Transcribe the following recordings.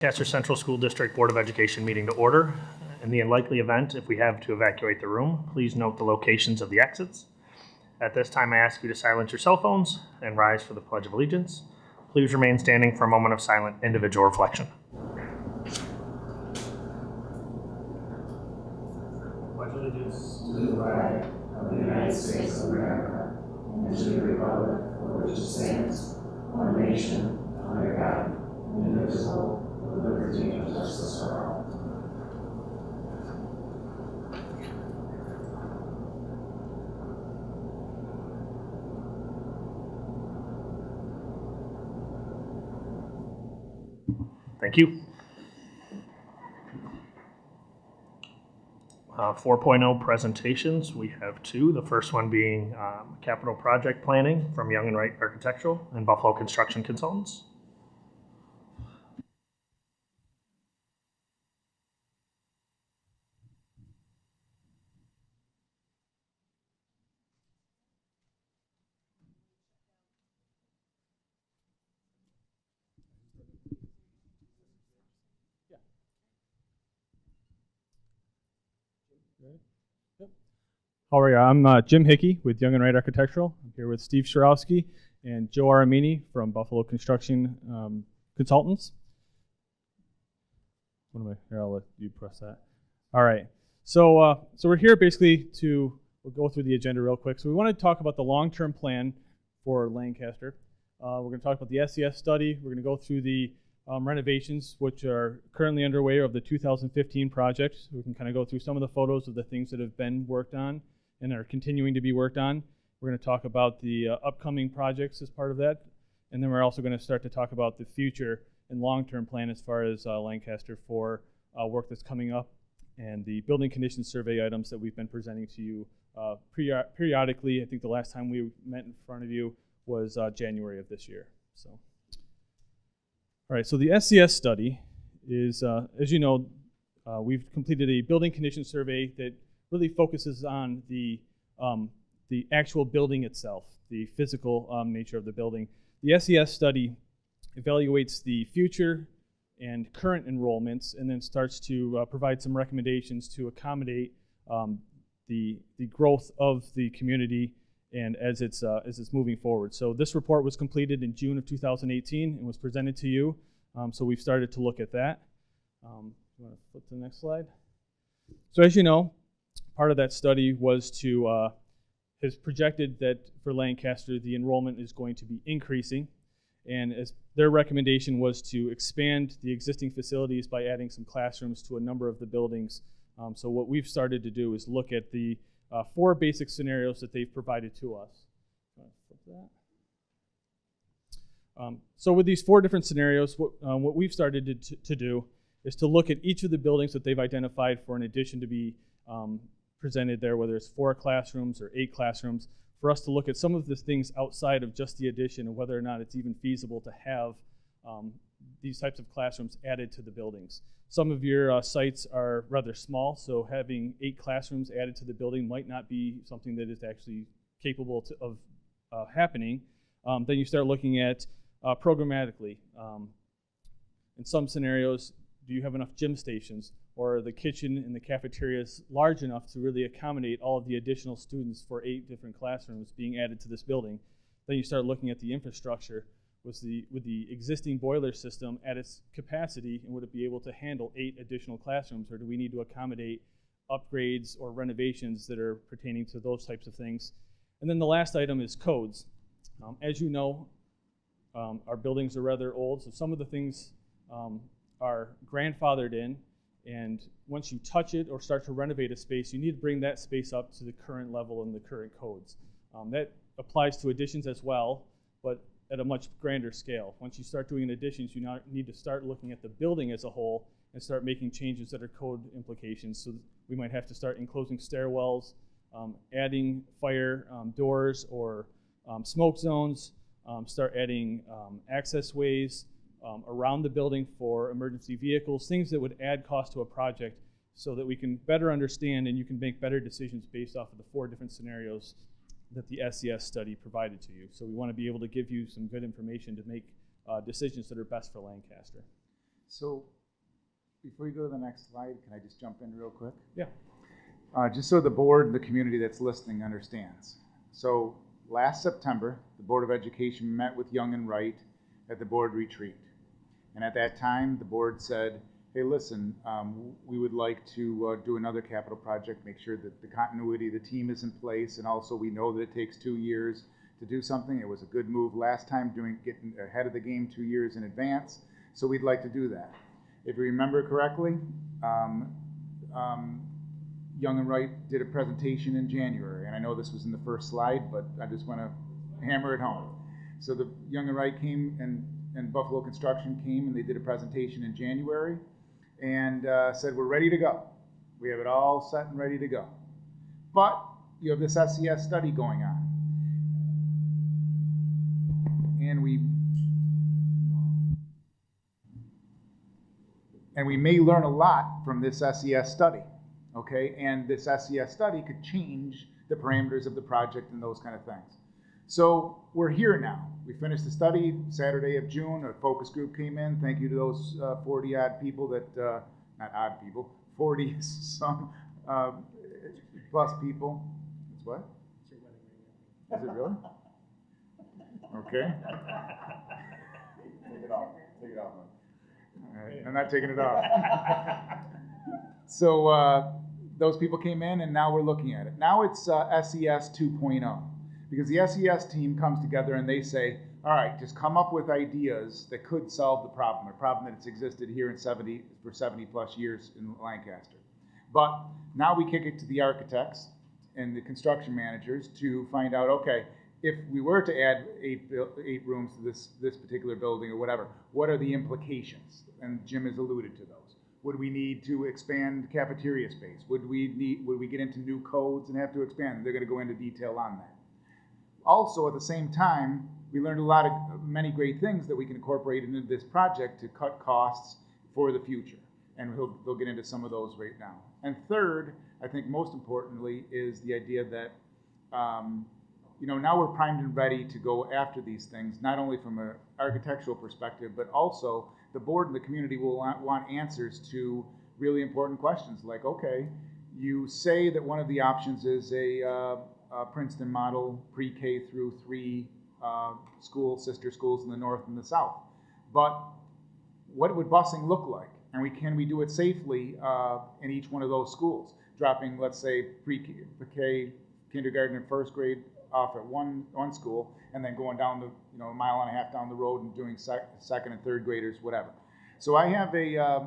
Lancaster Central School District Board of Education meeting to order. In the unlikely event, if we have to evacuate the room, please note the locations of the exits. At this time, I ask you to silence your cell phones and rise for the Pledge of Allegiance. Please remain standing for a moment of silent individual reflection. Pledge allegiance to the flag of the United States of America and to the republic for which it stands, one nation, under God, indivisible, with liberty and justice for all. Thank you. 4.0 presentations. We have two. The first one being capital project planning from Young and Wright Architectural and Buffalo Construction Consultants. How are you? I'm Jim Hickey with Young and Wright Architectural. I'm here with Steve Sharowski and Joe Aramini from Buffalo Construction Consultants. Here, I'll let you press that. All right. So we're here basically we'll go through the agenda real quick. So we want to talk about the long-term plan for Lancaster. We're going to talk about the SES study. We're going to go through the renovations, which are currently underway of the 2015 project. We can kind of go through some of the photos of the things that have been worked on and are continuing to be worked on. We're going to talk about the upcoming projects as part of that. And then we're also going to start to talk about the future and long-term plan as far as Lancaster for work that's coming up and the building condition survey items that we've been presenting to you periodically. I think the last time we met in front of you was January of this year. So, all right, so the SES study is, as you know, we've completed a building condition survey that really focuses on the actual building itself, the physical nature of the building. The SES study evaluates the future and current enrollments and then starts to provide some recommendations to accommodate the growth of the community and as it's moving forward. So this report was completed in June of 2018 and was presented to you. So we've started to look at that. You want to flip to the next slide? So as you know, part of that study was has projected that for Lancaster, the enrollment is going to be increasing. And as their recommendation was to expand the existing facilities by adding some classrooms to a number of the buildings. So what we've started to do is look at the 4 basic scenarios that they've provided to us. So with these 4 different scenarios, what we've started to do is to look at each of the buildings that they've identified for an addition to be presented there, whether it's 4 classrooms or 8 classrooms, for us to look at some of the things outside of just the addition and whether or not it's even feasible to have these types of classrooms added to the buildings. Some of your sites are rather small, so having 8 classrooms added to the building might not be something that is actually capable of happening. Then you start looking at programmatically. In some scenarios, do you have enough gym stations, or are the kitchen and the cafeterias large enough to really accommodate all of the additional students for 8 different classrooms being added to this building? Then you start looking at the infrastructure. With the existing boiler system at its capacity, and would it be able to handle 8 additional classrooms, or do we need to accommodate upgrades or renovations that are pertaining to those types of things? And then the last item is codes. As you know, our buildings are rather old, so some of the things are grandfathered in, and once you touch it or start to renovate a space, you need to bring that space up to the current level and the current codes. That applies to additions as well, but at a much grander scale. Once you start doing additions, you now need to start looking at the building as a whole and start making changes that are code implications. So we might have to start enclosing stairwells, adding fire doors or smoke zones, start adding access ways around the building for emergency vehicles, things that would add cost to a project so that we can better understand and you can make better decisions based off of the 4 different scenarios that the SES study provided to you. So we want to be able to give you some good information to make decisions that are best for Lancaster. So before you go to the next slide, can I just jump in real quick? Yeah. Just so the board and the community that's listening understands. So last September, the Board of Education met with Young and Wright at the board retreat. And at that time, the board said, hey, listen, we would like to do another capital project, make sure that the continuity of the team is in place, and also we know that it takes 2 years to do something. It was a good move last time, getting ahead of the game 2 years in advance, so we'd like to do that. If you remember correctly, Young and Wright did a presentation in January, and I know this was in the first slide, but I just want to hammer it home. So the Young and Wright came, and Buffalo Construction came, and they did a presentation in January, and said, we're ready to go. We have it all set and ready to go. But you have this SES study going on. And we may learn a lot from this SES study, okay? And this SES study could change the parameters of the project and those kind of things. So we're here now. We finished the study Saturday of June. A focus group came in. Thank you to those 40 odd people that, not odd people, 40 some plus people. It's what? Is it really? Okay. Take it off. Take it off. All right. I'm not taking it off. So those people came in, and now we're looking at it. Now it's SES 2.0. Because the SES team comes together and they say, all right, just come up with ideas that could solve the problem, a problem that's existed here for 70 plus years in Lancaster. But now we kick it to the architects and the construction managers to find out, okay, if we were to add eight rooms to this particular building or whatever, what are the implications? And Jim has alluded to those. Would we need to expand cafeteria space? Would we get into new codes and have to expand? They're going to go into detail on that. Also, at the same time, we learned many great things that we can incorporate into this project to cut costs for the future. And they'll get into some of those right now. And third, I think most importantly, is the idea that now we're primed and ready to go after these things, not only from an architectural perspective, but also the board and the community will want answers to really important questions like, okay, you say that one of the options is a Princeton model pre-K through 3 sister schools in the north and the south. But what would busing look like? And can we do it safely in each one of those schools? Dropping, let's say, pre-K, kindergarten and first grade off at one school, and then going down a mile and a half down the road and doing second and third graders, whatever. So I have a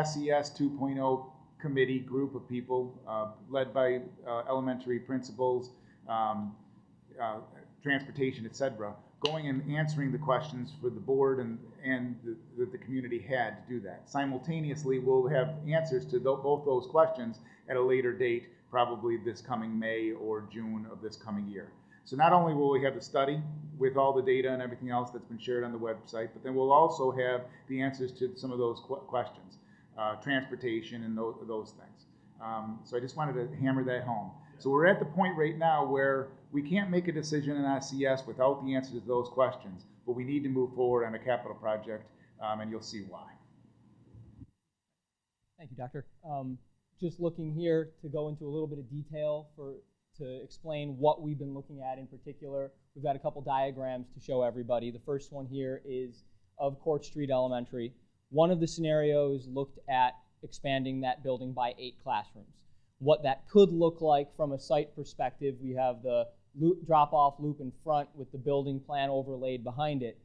SES 2.0 committee group of people led by elementary principals, transportation, etc., going and answering the questions for the board and the community had to do that. Simultaneously, we'll have answers to both those questions at a later date, probably this coming May or June of this coming year. So not only will we have the study with all the data and everything else that's been shared on the website, but then we'll also have the answers to some of those questions. Transportation and those things. So I just wanted to hammer that home. So we're at the point right now where we can't make a decision in SES without the answers to those questions, but we need to move forward on a capital project, and you'll see why. Thank you, Doctor. Just looking here to go into a little bit of detail to explain what we've been looking at in particular. We've got a couple diagrams to show everybody. The first one here is of Court Street Elementary. One of the scenarios looked at expanding that building by 8 classrooms. What that could look like from a site perspective, we have the drop-off loop in front with the building plan overlaid behind it.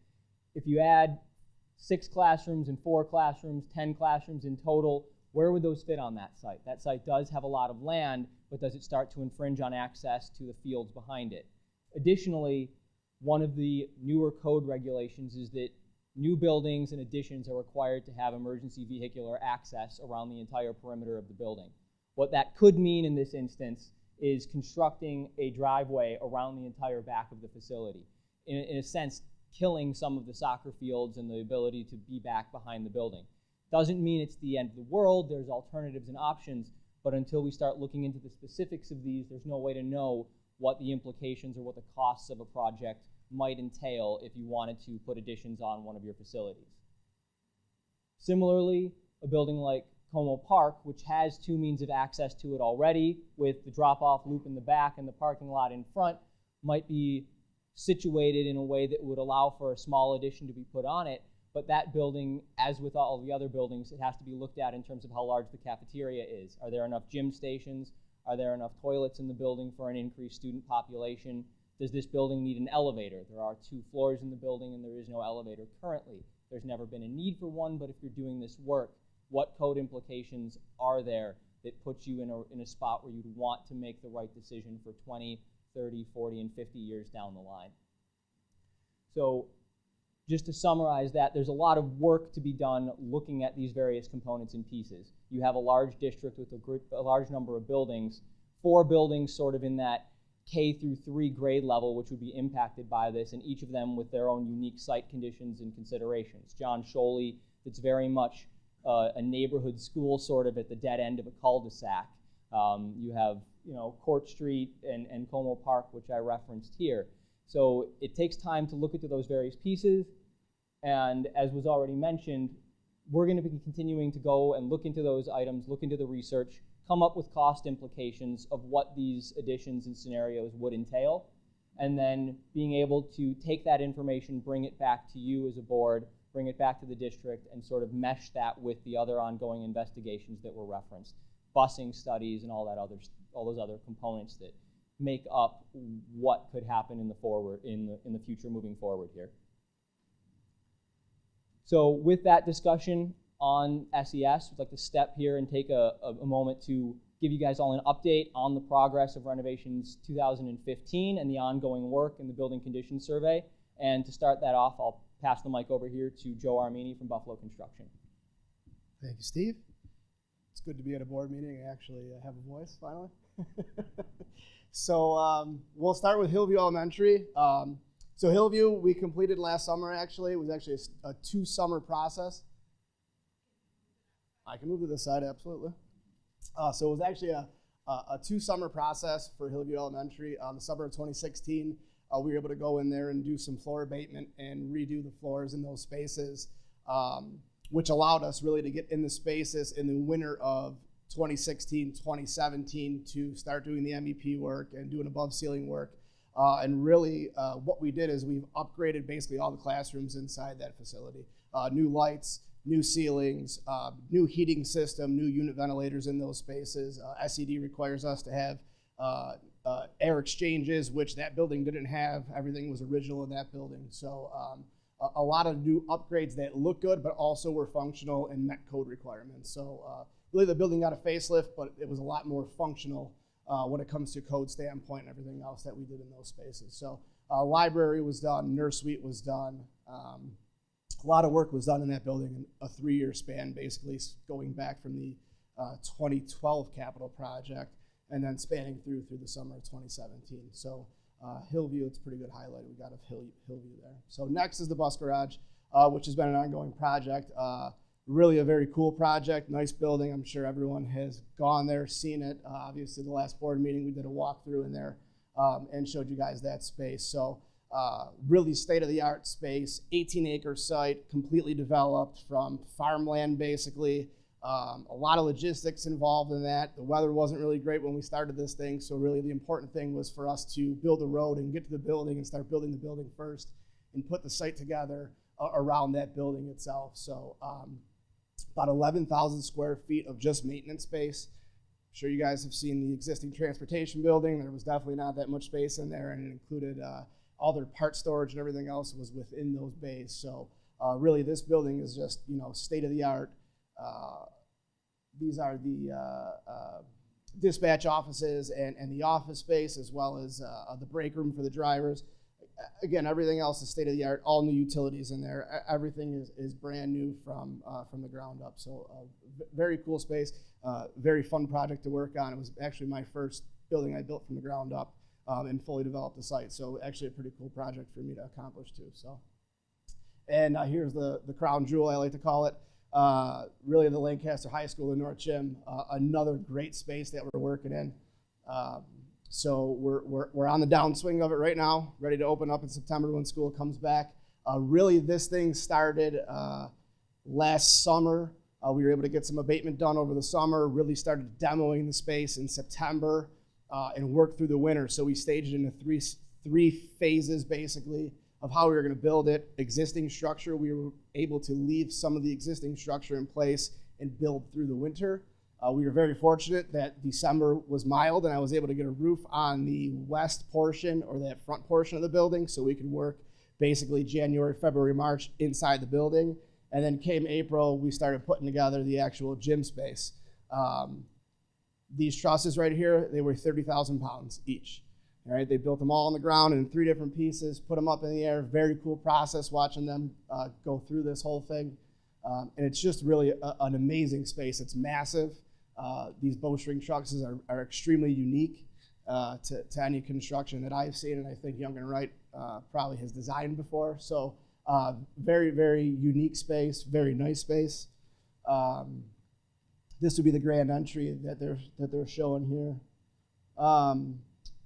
If you add 6 classrooms and 4 classrooms, 10 classrooms in total, where would those fit on that site? That site does have a lot of land, but does it start to infringe on access to the fields behind it? Additionally, one of the newer code regulations is that new buildings and additions are required to have emergency vehicular access around the entire perimeter of the building. What that could mean in this instance is constructing a driveway around the entire back of the facility. In a sense, killing some of the soccer fields and the ability to be back behind the building. Doesn't mean it's the end of the world. There's alternatives and options, but until we start looking into the specifics of these, there's no way to know what the implications or what the costs of a project might entail if you wanted to put additions on one of your facilities. Similarly, a building like Como Park, which has two means of access to it already, with the drop-off loop in the back and the parking lot in front, might be situated in a way that would allow for a small addition to be put on it. But that building, as with all the other buildings, it has to be looked at in terms of how large the cafeteria is. Are there enough gym stations? Are there enough toilets in the building for an increased student population? Does this building need an elevator? There are 2 floors in the building and there is no elevator currently. There's never been a need for one, but if you're doing this work, what code implications are there that puts you in a spot where you'd want to make the right decision for 20, 30, 40, and 50 years down the line? So just to summarize that, there's a lot of work to be done looking at these various components and pieces. You have a large district with a large number of buildings, 4 buildings sort of in that K through 3 grade level, which would be impacted by this, and each of them with their own unique site conditions and considerations. John Sholey, that's very much a neighborhood school sort of at the dead end of a cul-de-sac. You have, Court Street and Como Park, which I referenced here. So it takes time to look into those various pieces, and as was already mentioned, we're going to be continuing to go and look into those items, look into the research, come up with cost implications of what these additions and scenarios would entail, and then being able to take that information, bring it back to you as a board, bring it back to the district, and sort of mesh that with the other ongoing investigations that were referenced, busing studies and all those other components that make up what could happen in the future moving forward here. So with that discussion on SES, we'd like to step here and take a moment to give you guys all an update on the progress of Renovations 2015 and the ongoing work in the Building Condition Survey. And to start that off, I'll pass the mic over here to Joe Armini from Buffalo Construction. Thank you, Steve. It's good to be at a board meeting and actually have a voice finally. So we'll start with Hillview Elementary. So Hillview, we completed last summer actually. It was actually a 2-summer process. I can move to this side, absolutely. So it was actually a 2-summer process for Hillview Elementary. The summer of 2016, we were able to go in there and do some floor abatement and redo the floors in those spaces, which allowed us really to get in the spaces in the winter of 2016, 2017 to start doing the MEP work and doing above ceiling work. And really what we did is we've upgraded basically all the classrooms inside that facility. New lights, new ceilings, new heating system, new unit ventilators in those spaces. SED requires us to have air exchanges, which that building didn't have. Everything was original in that building. So a lot of new upgrades that look good, but also were functional and met code requirements. So really the building got a facelift, but it was a lot more functional when it comes to code standpoint and everything else that we did in those spaces. So library was done, nurse suite was done. A lot of work was done in that building in a 3-year span, basically going back from the 2012 capital project and then spanning through the summer of 2017. So Hillview, it's a pretty good highlight we got of Hillview there. So next is the bus garage, which has been an ongoing project. Really a very cool project, nice building. I'm sure everyone has gone there, seen it. Obviously the last board meeting we did a walkthrough in there and showed you guys that space. So really state-of-the-art space, 18-acre site, completely developed from farmland basically. A lot of logistics involved in that. The weather wasn't really great when we started this thing, so really the important thing was for us to build a road and get to the building and start building the building first and put the site together around that building itself. So about 11,000 square feet of just maintenance space. I'm sure you guys have seen the existing transportation building. There was definitely not that much space in there, and it included all their part storage and everything else was within those bays. So really this building is just, state-of-the-art. These are the dispatch offices and the office space, as well as the break room for the drivers. Again, everything else is state-of-the-art, all new utilities in there. Everything is brand new from the ground up. So very cool space, very fun project to work on. It was actually my first building I built from the ground up and fully developed the site. So actually a pretty cool project for me to accomplish too. So, and here's the crown jewel, I like to call it. Really the Lancaster High School in North Gym, another great space that we're working in. So we're on the downswing of it right now, ready to open up in September when school comes back. Really this thing started Last summer, we were able to get some abatement done over the summer, really started demoing the space in September, and worked through the winter. So we staged it into three phases, basically, of how we were going to build it. Existing structure, we were able to leave some of the existing structure in place and build through the winter. We were very fortunate that December was mild and I was able to get a roof on the west portion, or that front portion of the building, so we could work basically January, February, March inside the building. And then came April, we started putting together the actual gym space. These trusses right here, they were 30,000 pounds each. All right, they built them all on the ground in 3 different pieces, put them up in the air. Very cool process watching them go through this whole thing. And it's just really an amazing space. It's massive. These bowstring trusses are extremely unique to any construction that I've seen, and I think Young and Wright probably has designed before. So very, very unique space, very nice space. This would be the grand entry that they're showing here.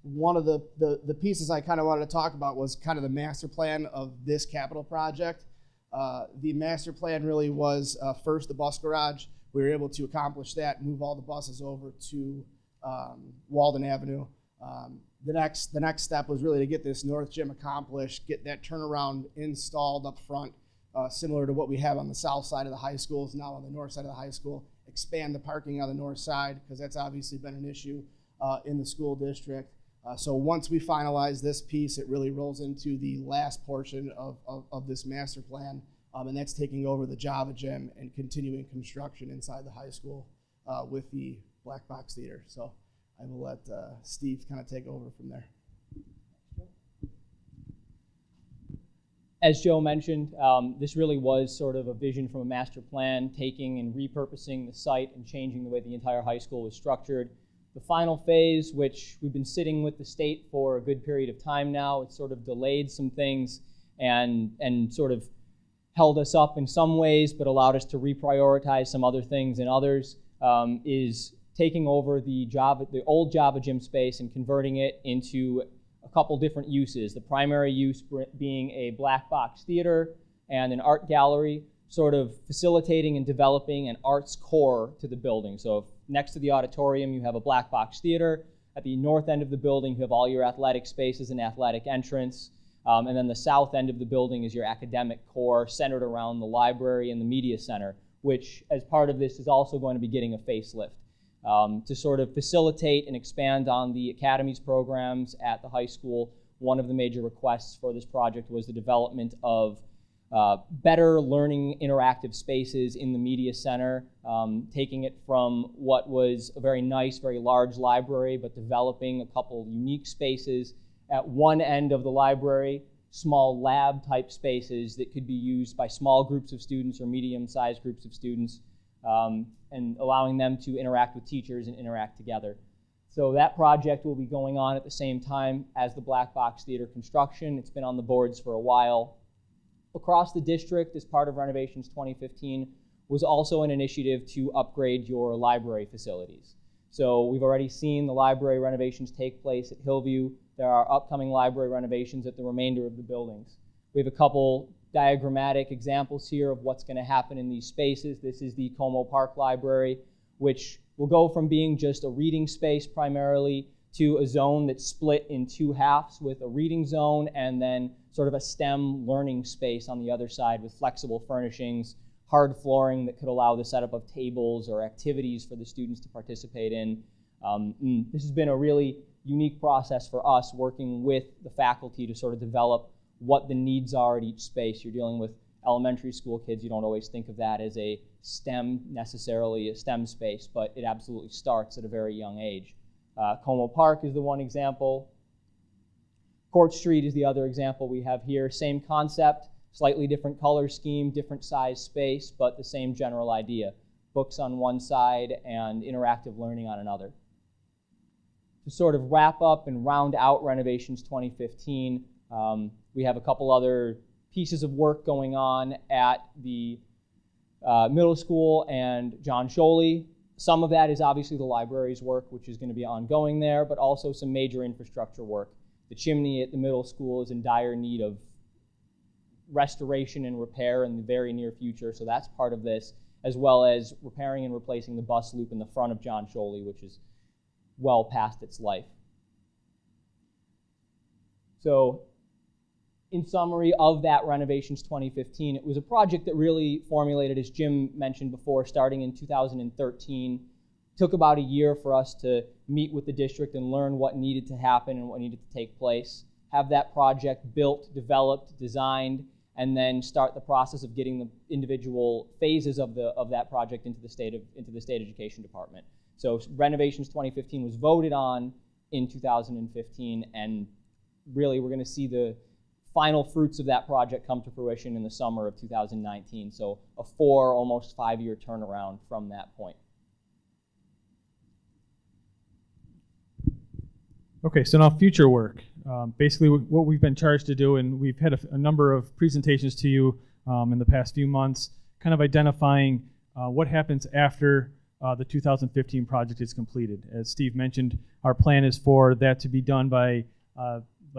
One of the pieces I kind of wanted to talk about was kind of the master plan of this capital project. The master plan really was first the bus garage. We were able to accomplish that, move all the buses over to Walden Avenue. The next step was really to get this north gym accomplished, get that turnaround installed up front, similar to what we have on the south side of the high school, is now on the north side of the high school. Expand the parking on the north side, because that's obviously been an issue in the school district. So once we finalize this piece, it really rolls into the last portion of this master plan, and that's taking over the Java gym and continuing construction inside the high school with the Black Box Theater. So I will let Steve kind of take over from there. As Joe mentioned, this really was sort of a vision from a master plan, taking and repurposing the site and changing the way the entire high school was structured. The final phase, which we've been sitting with the state for a good period of time now, it's sort of delayed some things and sort of held us up in some ways, but allowed us to reprioritize some other things in others, is taking over the old Java gym space and converting it into a couple different uses. The primary use being a black box theater and an art gallery, sort of facilitating and developing an arts core to the building. So next to the auditorium, you have a black box theater. At the north end of the building, you have all your athletic spaces and athletic entrance. And then the south end of the building is your academic core, centered around the library and the media center, which as part of this is also going to be getting a facelift. To sort of facilitate and expand on the academies programs at the high school, one of the major requests for this project was the development of better learning interactive spaces in the media center, taking it from what was a very nice, very large library, but developing a couple unique spaces at one end of the library, small lab type spaces that could be used by small groups of students or medium-sized groups of students, and allowing them to interact with teachers and interact together. So that project will be going on at the same time as the Black Box Theater construction. It's been on the boards for a while. Across the district, as part of Renovations 2015, was also an initiative to upgrade your library facilities. So we've already seen the library renovations take place at Hillview. There are upcoming library renovations at the remainder of the buildings. We have a couple diagrammatic examples here of what's going to happen in these spaces. This is the Como Park Library, which will go from being just a reading space primarily to a zone that's split in 2 halves, with a reading zone and then sort of a STEM learning space on the other side with flexible furnishings, hard flooring that could allow the setup of tables or activities for the students to participate in. This has been a really unique process for us, working with the faculty to sort of develop what the needs are at each space. You're dealing with elementary school kids. You don't always think of that as a STEM, necessarily a STEM space, but it absolutely starts at a very young age. Como Park is the one example. Court Street is the other example we have here. Same concept, slightly different color scheme, different size space, but the same general idea. Books on one side and interactive learning on another. To sort of wrap up and round out Renovations 2015, we have a couple other pieces of work going on at the middle school and John Scholey. Some of that is obviously the library's work, which is going to be ongoing there, but also some major infrastructure work. The chimney at the middle school is in dire need of restoration and repair in the very near future, so that's part of this, as well as repairing and replacing the bus loop in the front of John Sholey, which is well past its life. So, in summary of that Renovations 2015, it was a project that really formulated, as Jim mentioned before, starting in 2013. Took about a year for us to meet with the district and learn what needed to happen and what needed to take place. Have that project built, developed, designed, and then start the process of getting the individual phases of that project into the state education department. So Renovations 2015 was voted on in 2015, and really we're going to see the final fruits of that project come to fruition in the summer of 2019. So a almost 5-year turnaround from that point. Okay, so now future work. Basically what we've been charged to do, and we've had a number of presentations to you in the past few months, kind of identifying what happens after the 2015 project is completed. As Steve mentioned, our plan is for that to be done by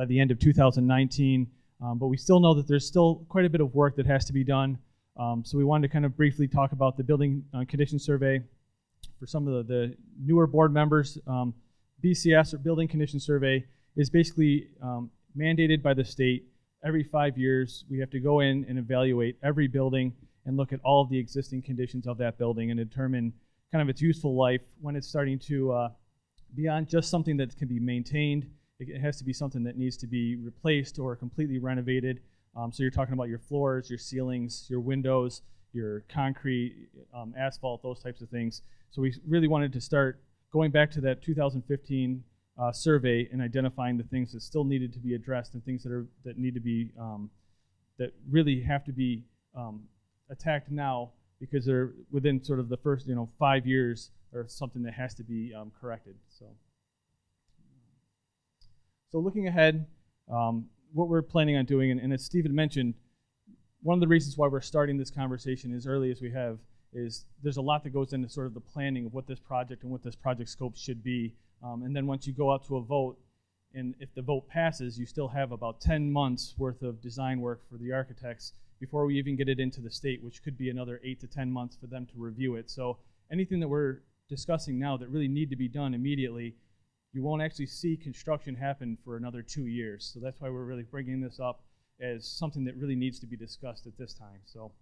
the end of 2019, but we still know that there's still quite a bit of work that has to be done. So we wanted to kind of briefly talk about the building condition survey. For some of the newer board members, BCS, or Building Condition Survey, is basically mandated by the state. Every 5 years, we have to go in and evaluate every building and look at all of the existing conditions of that building and determine kind of its useful life, when it's starting to beyond just something that can be maintained. It has to be something that needs to be replaced or completely renovated. So you're talking about your floors, your ceilings, your windows, your concrete, asphalt, those types of things. So we really wanted to start going back to that 2015 survey and identifying the things that still needed to be addressed and things that need to be that really have to be attacked now, because they're within sort of the first 5 years, or something that has to be corrected. So looking ahead, what we're planning on doing, and as Stephen mentioned, one of the reasons why we're starting this conversation as early as we have is there's a lot that goes into sort of the planning of what this project and what this project scope should be. And then once you go out to a vote, and if the vote passes, you still have about 10 months worth of design work for the architects before we even get it into the state, which could be another 8 to 10 months for them to review it. So anything that we're discussing now that really need to be done immediately, you won't actually see construction happen for another 2 years. So that's why we're really bringing this up as something that really needs to be discussed at this time. So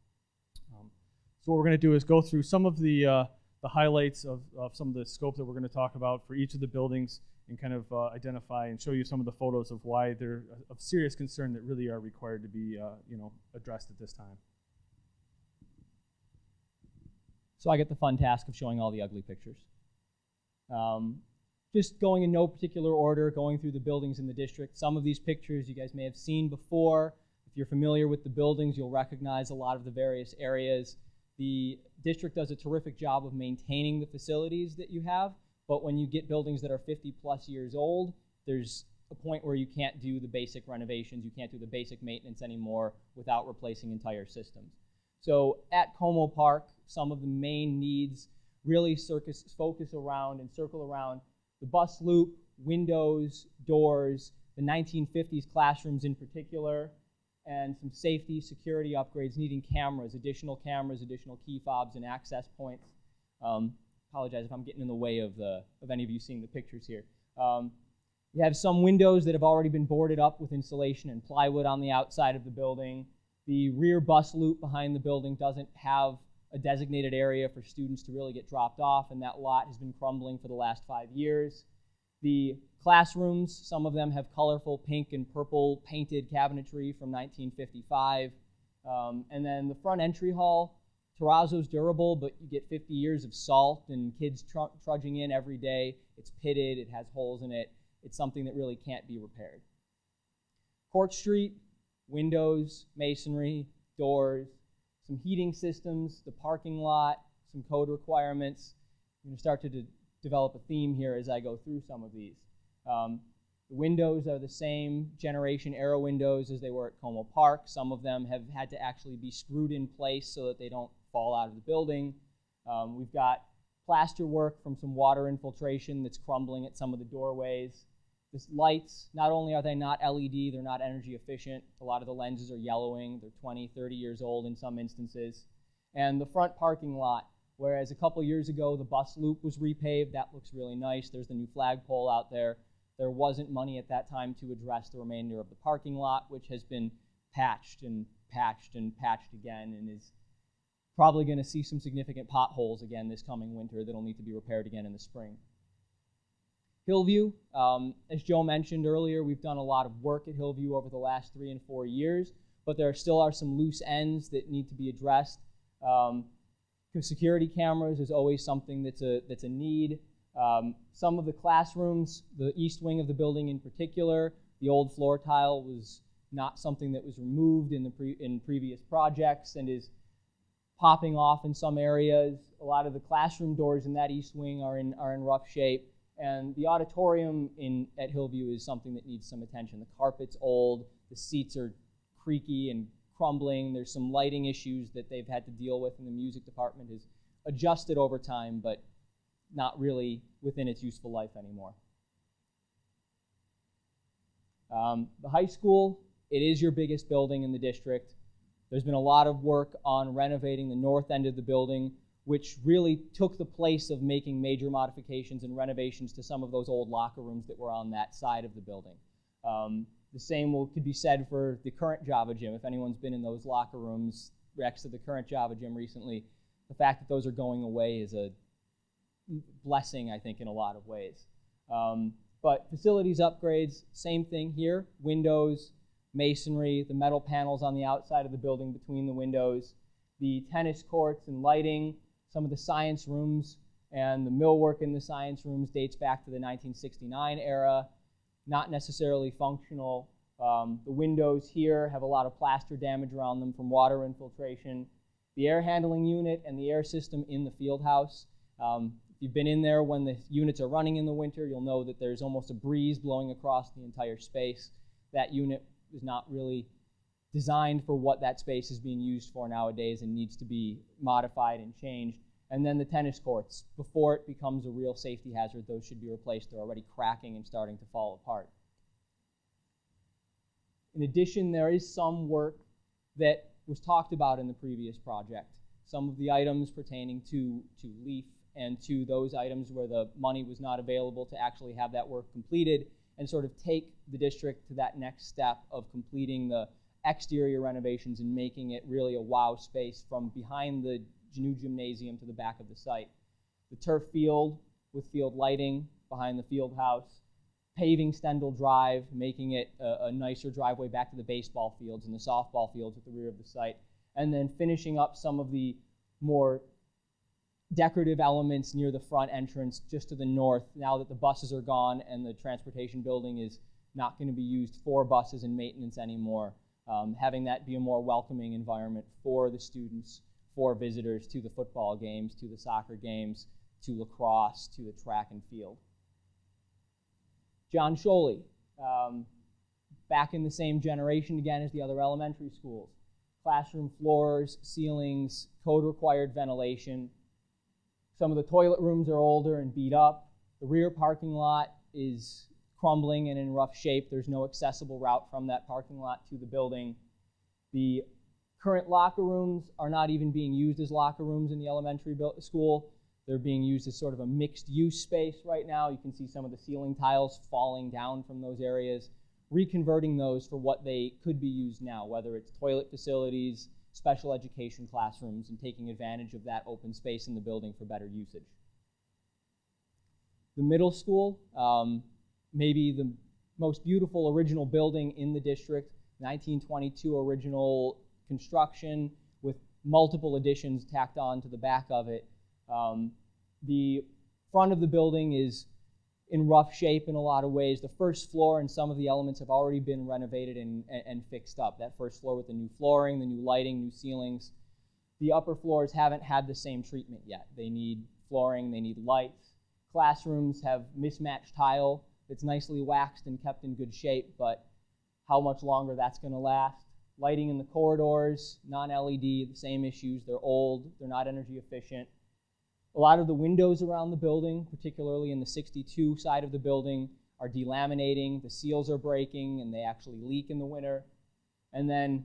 what we're going to do is go through some of the highlights of some of the scope that we're going to talk about for each of the buildings, and kind of identify and show you some of the photos of why they're of serious concern that really are required to be addressed at this time. So I get the fun task of showing all the ugly pictures. Just going in no particular order, going through the buildings in the district. Some of these pictures you guys may have seen before. If you're familiar with the buildings, you'll recognize a lot of the various areas. The district does a terrific job of maintaining the facilities that you have, but when you get buildings that are 50+ years old, there's a point where you can't do the basic renovations, you can't do the basic maintenance anymore without replacing entire systems. So at Como Park, some of the main needs really focus around and circle around the bus loop, windows, doors, the 1950s classrooms in particular, and some safety, security upgrades needing cameras, additional key fobs, and access points. Apologize if I'm getting in the way of any of you seeing the pictures here. We have some windows that have already been boarded up with insulation and plywood on the outside of the building. The rear bus loop behind the building doesn't have a designated area for students to really get dropped off, and that lot has been crumbling for the last 5 years. The classrooms, some of them have colorful pink and purple painted cabinetry from 1955. And then the front entry hall, terrazzo's durable, but you get 50 years of salt and kids trudging in every day. It's pitted, it has holes in it. It's something that really can't be repaired. Court Street, windows, masonry, doors, some heating systems, the parking lot, some code requirements. I'm going to start to develop a theme here as I go through some of these. The windows are the same generation Aero windows as they were at Como Park. Some of them have had to actually be screwed in place so that they don't fall out of the building. We've got plaster work from some water infiltration that's crumbling at some of the doorways. The lights, not only are they not LED, they're not energy efficient. A lot of the lenses are yellowing. They're 20, 30 years old in some instances. And the front parking lot, whereas a couple years ago the bus loop was repaved, that looks really nice. There's the new flagpole out there. There wasn't money at that time to address the remainder of the parking lot, which has been patched and patched and patched again, and is probably going to see some significant potholes again this coming winter that'll need to be repaired again in the spring. HILLVIEW, as Joe mentioned earlier, we've done a lot of work at HILLVIEW over the last 3 and 4 years, but there still are some loose ends that need to be addressed. Security cameras is always something that's a need. Some of the classrooms, the east wing of the building in particular, the old floor tile was not something that was removed in previous projects and is popping off in some areas. A lot of the classroom doors in that east wing are in rough shape, and the auditorium at HILLVIEW is something that needs some attention. The carpet's old, the seats are creaky and crumbling. There's some lighting issues that they've had to deal with, and the music department has adjusted over time, but not really within its useful life anymore. The high school, it is your biggest building in the district. There's been a lot of work on renovating the north end of the building, which really took the place of making major modifications and renovations to some of those old locker rooms that were on that side of the building. The same could be said for the current Java gym. If anyone's been in those locker rooms next to the current Java gym recently, the fact that those are going away is a blessing, I think, in a lot of ways. But facilities upgrades, same thing here. Windows, masonry, the metal panels on the outside of the building between the windows, the tennis courts and lighting, some of the science rooms, and the millwork in the science rooms dates back to the 1969 era. Not necessarily functional. The windows here have a lot of plaster damage around them from water infiltration. The air handling unit and the air system in the field house. If you've been in there when the units are running in the winter, you'll know that there's almost a breeze blowing across the entire space. That unit is not really designed for what that space is being used for nowadays and needs to be modified and changed. And then the tennis courts. Before it becomes a real safety hazard, those should be replaced. They're already cracking and starting to fall apart. In addition, there is some work that was talked about in the previous project. Some of the items pertaining to LEAF and to those items where the money was not available to actually have that work completed and sort of take the district to that next step of completing the exterior renovations and making it really a wow space from behind the new gymnasium to the back of the site. The turf field with field lighting behind the field house, paving Stendhal Drive, making it a nicer driveway back to the baseball fields and the softball fields at the rear of the site, and then finishing up some of the more decorative elements near the front entrance just to the north now that the buses are gone and the transportation building is not going to be used for buses and maintenance anymore. Having that be a more welcoming environment for the students, for visitors to the football games, to the soccer games, to lacrosse, to the track and field. John Sholey, back in the same generation again as the other elementary schools. Classroom floors, ceilings, code-required ventilation. Some of the toilet rooms are older and beat up. The rear parking lot is crumbling and in rough shape. There's no accessible route from that parking lot to the building. The current locker rooms are not even being used as locker rooms in the elementary school. They're being used as sort of a mixed-use space right now. You can see some of the ceiling tiles falling down from those areas, reconverting those for what they could be used now, whether it's toilet facilities, special education classrooms, and taking advantage of that open space in the building for better usage. The middle school, maybe the most beautiful original building in the district, 1922 original construction with multiple additions tacked on to the back of it. The front of the building is in rough shape in a lot of ways. The first floor and some of the elements have already been renovated and fixed up. That first floor with the new flooring, the new lighting, new ceilings. The upper floors haven't had the same treatment yet. They need flooring, they need lights. Classrooms have mismatched tile that's nicely waxed and kept in good shape, but how much longer that's going to last. Lighting in the corridors, non-LED, the same issues. They're old, they're not energy efficient. A lot of the windows around the building, particularly in the 62 side of the building, are delaminating, the seals are breaking, and they actually leak in the winter. And then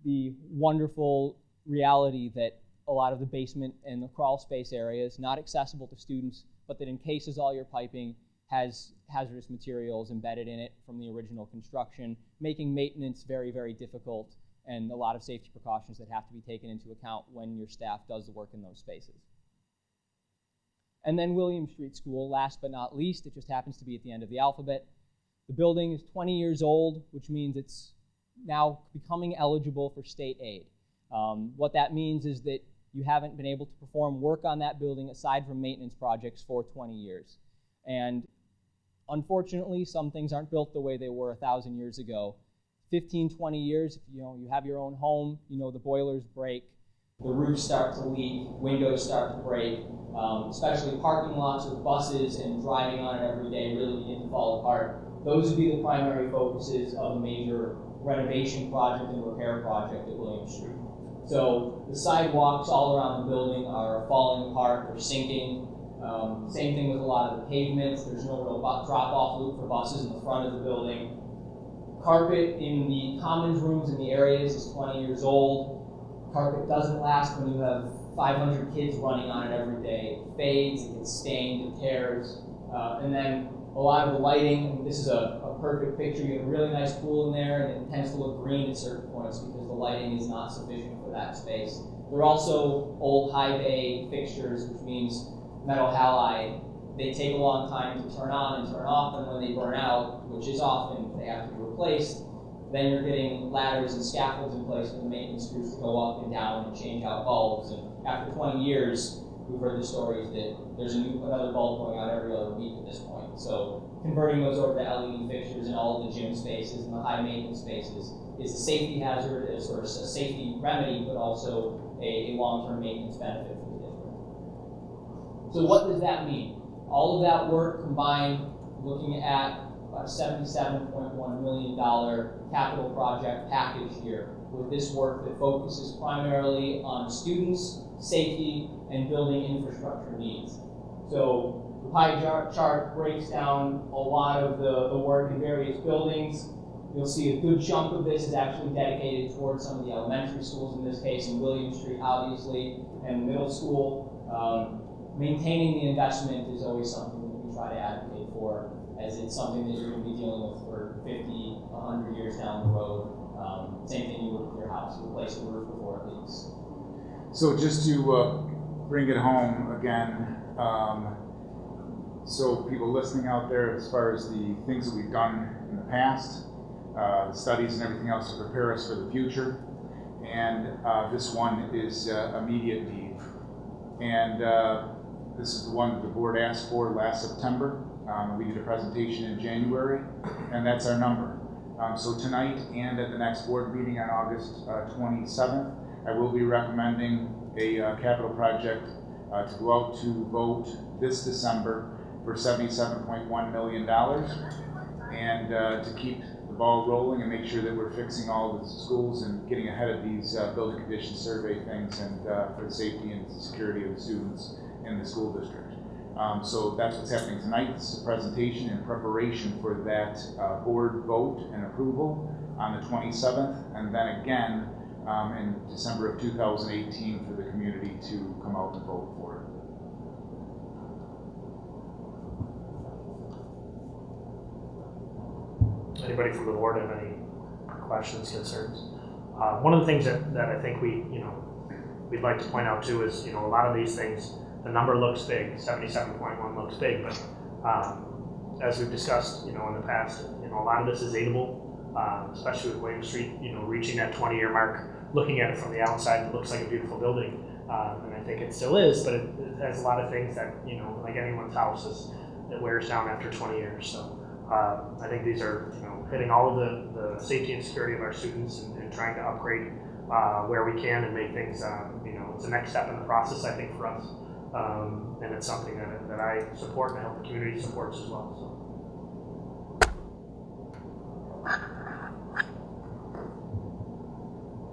the wonderful reality that a lot of the basement and the crawl space areas, not accessible to students, but that encases all your piping, has hazardous materials embedded in it from the original construction, making maintenance very, very difficult, and a lot of safety precautions that have to be taken into account when your staff does the work in those spaces. And then William Street School, last but not least, it just happens to be at the end of the alphabet. The building is 20 years old, which means it's now becoming eligible for state aid. What that means is that you haven't been able to perform work on that building aside from maintenance projects for 20 years. And unfortunately, some things aren't built the way they were 1,000 years ago. 15, 20 years, if you have your own home, the boilers break, the roofs start to leak, windows start to break, especially parking lots with buses and driving on it every day really begin to fall apart. Those would be the primary focuses of a major renovation project and repair project at William Street. So the sidewalks all around the building are falling apart, they're sinking. Same thing with a lot of the pavements. There's no real drop-off loop for buses in the front of the building. Carpet in the commons rooms in the areas is 20 years old. Carpet doesn't last when you have 500 kids running on it every day. It fades, it gets stained, it tears. And then a lot of the lighting, this is a perfect picture. You have a really nice pool in there, and it tends to look green at certain points because the lighting is not sufficient for that space. There are also old high bay fixtures, which means metal halide. They take a long time to turn on and turn off, and when they burn out, which is often, they have to be replaced. Then you're getting ladders and scaffolds in place for the maintenance crews to go up and down and change out bulbs. And after 20 years, we've heard the stories that there's another bulb going out every other week at this point. So converting those over to LED fixtures in all of the gym spaces and the high maintenance spaces is a safety hazard, or a safety remedy, but also a long-term maintenance benefit for the district. So what does that mean? All of that work combined, looking at about a $77.1 million capital project package here, with this work that focuses primarily on students, safety, and building infrastructure needs. So the pie chart breaks down a lot of the work in various buildings. You'll see a good chunk of this is actually dedicated towards some of the elementary schools, in this case in William Street, obviously, and the middle school. Maintaining the investment is always something that we try to advocate for, as it's something that you're going to be dealing with for 50, 100 years down the road. Same thing you would with your house, you replace the roof before it leaks. So just to bring it home again, so people listening out there, as far as the things that we've done in the past, the studies and everything else to prepare us for the future, and this one is immediate need. And this is the one that the board asked for last September. We did a presentation in January, and that's our number. So tonight and at the next board meeting on August 27th, I will be recommending a capital project to go out to vote this December for $77.1 million, and to keep the ball rolling and make sure that we're fixing all the schools and getting ahead of these building condition survey things, and for the safety and security of the students in the school district. So that's what's happening tonight. This is a presentation in preparation for that board vote and approval on the 27th, and then again in December of 2018 for the community to come out and vote for it. Anybody from the board have any questions, concerns? One of the things that I think we'd like to point out too is, a lot of these things, the number looks big, 77.1 looks big, but as we've discussed, in the past, a lot of this is aidable, especially with William Street, reaching that 20-year mark. Looking at it from the outside, it looks like a beautiful building, and I think it still is, but it has a lot of things that, like anyone's house, it wears down after 20 years. So I think these are, hitting all of the safety and security of our students, and trying to upgrade where we can and make things, it's the next step in the process, I think, for us. And it's something that I support, and I hope the community supports as well. So.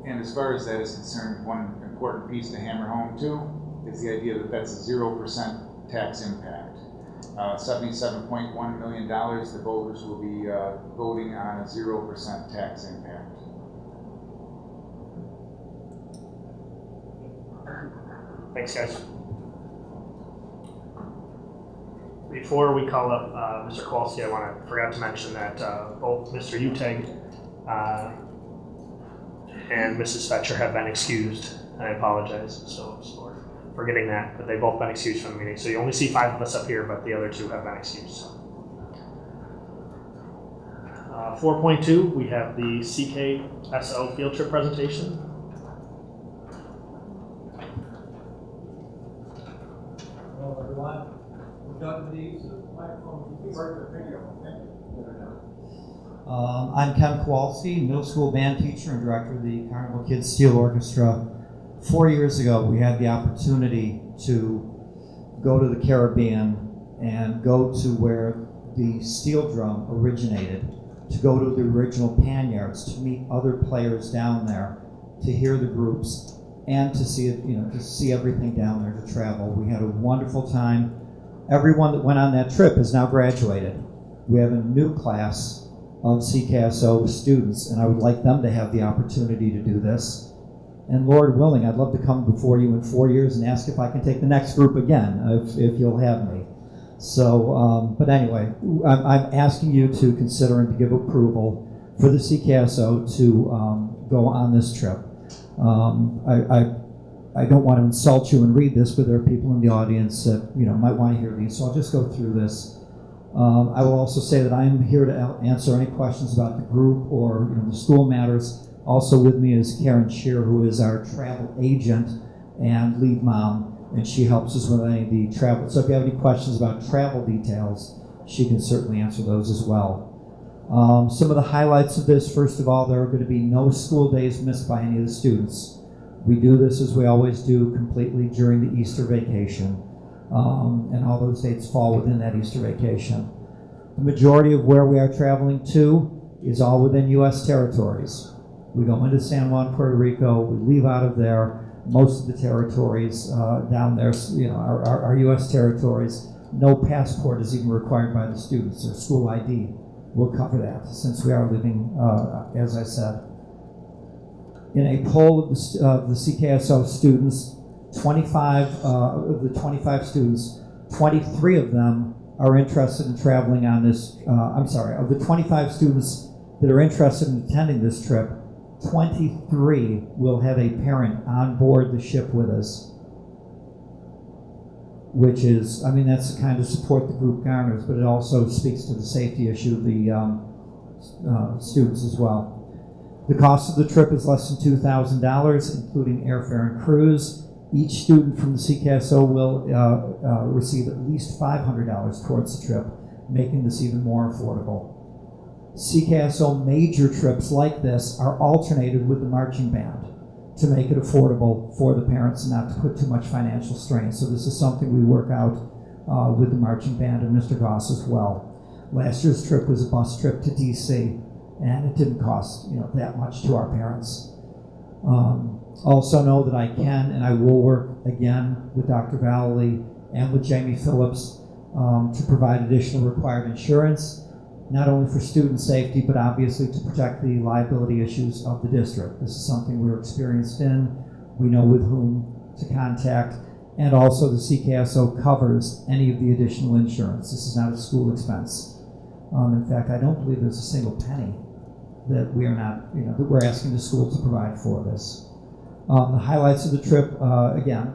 And as far as that is concerned, one important piece to hammer home too is the idea that that's a 0% tax impact. $77.1 million. The voters will be voting on a 0% tax impact. Thanks, guys. Before we call up Mr. Kowalski, I forgot to mention that both Mr. Uteg and Mrs. Fetcher have been excused. I apologize so for forgetting that, but they've both been excused from the meeting. So you only see 5 of us up here, but the other 2 have been excused. 4.2, we have the CKSO field trip presentation. Hello, everyone. We've done these microphones. Work the video. I'm Ken Kowalski, middle school band teacher and director of the Carnival Kids Steel Orchestra. 4 years ago, we had the opportunity to go to the Caribbean and go to where the steel drum originated, to go to the original pan-yards, to meet other players down there, to hear the groups, and to see it, to see everything down there, to travel. We had a wonderful time. Everyone that went on that trip has now graduated. We have a new class of CKSO students, and I would like them to have the opportunity to do this. And Lord willing, I'd love to come before you in 4 years and ask if I can take the next group again, if you'll have me. So, but anyway, I'm asking you to consider and to give approval for the CKSO to go on this trip. I don't want to insult you and read this, but there are people in the audience that might want to hear these, so I'll just go through this. I will also say that I am here to answer any questions about the group or the school matters. Also with me is Karen Shear, who is our travel agent and lead mom, and she helps us with any of the travel. So if you have any questions about travel details, she can certainly answer those as well. Some of the highlights of this: first of all, there are going to be no school days missed by any of the students. We do this, as we always do, completely during the Easter vacation. And all those dates fall within that Easter vacation. The majority of where we are traveling to is all within U.S. territories. We go into San Juan, Puerto Rico, we leave out of there. Most of the territories down there are U.S. territories. No passport is even required by the students, or school ID will cover that, since we are living, as I said. In a poll of the CKSO students, 25 of the 25 students, 23 of them are interested in traveling on this, of the 25 students that are interested in attending this trip, 23 will have a parent on board the ship with us, which is, that's the kind of support the group garners, but it also speaks to the safety issue of the students as well. The cost of the trip is less than $2,000, including airfare and cruise. Each student from the CKSO will receive at least $500 towards the trip, making this even more affordable. CKSO major trips like this are alternated with the marching band to make it affordable for the parents and not to put too much financial strain. So this is something we work out with the marching band and Mr. Goss as well. Last year's trip was a bus trip to DC, and it didn't cost that much to our parents. Also know that I can and I will work again with Dr. Valley and with Jamie Phillips to provide additional required insurance, not only for student safety, but obviously to protect the liability issues of the district. This is something we're experienced in. We know with whom to contact, and also the CKSO covers any of the additional insurance. This is not a school expense. In fact, I don't believe there's a single penny that we are not, that we're asking the school to provide for this. The highlights of the trip, again,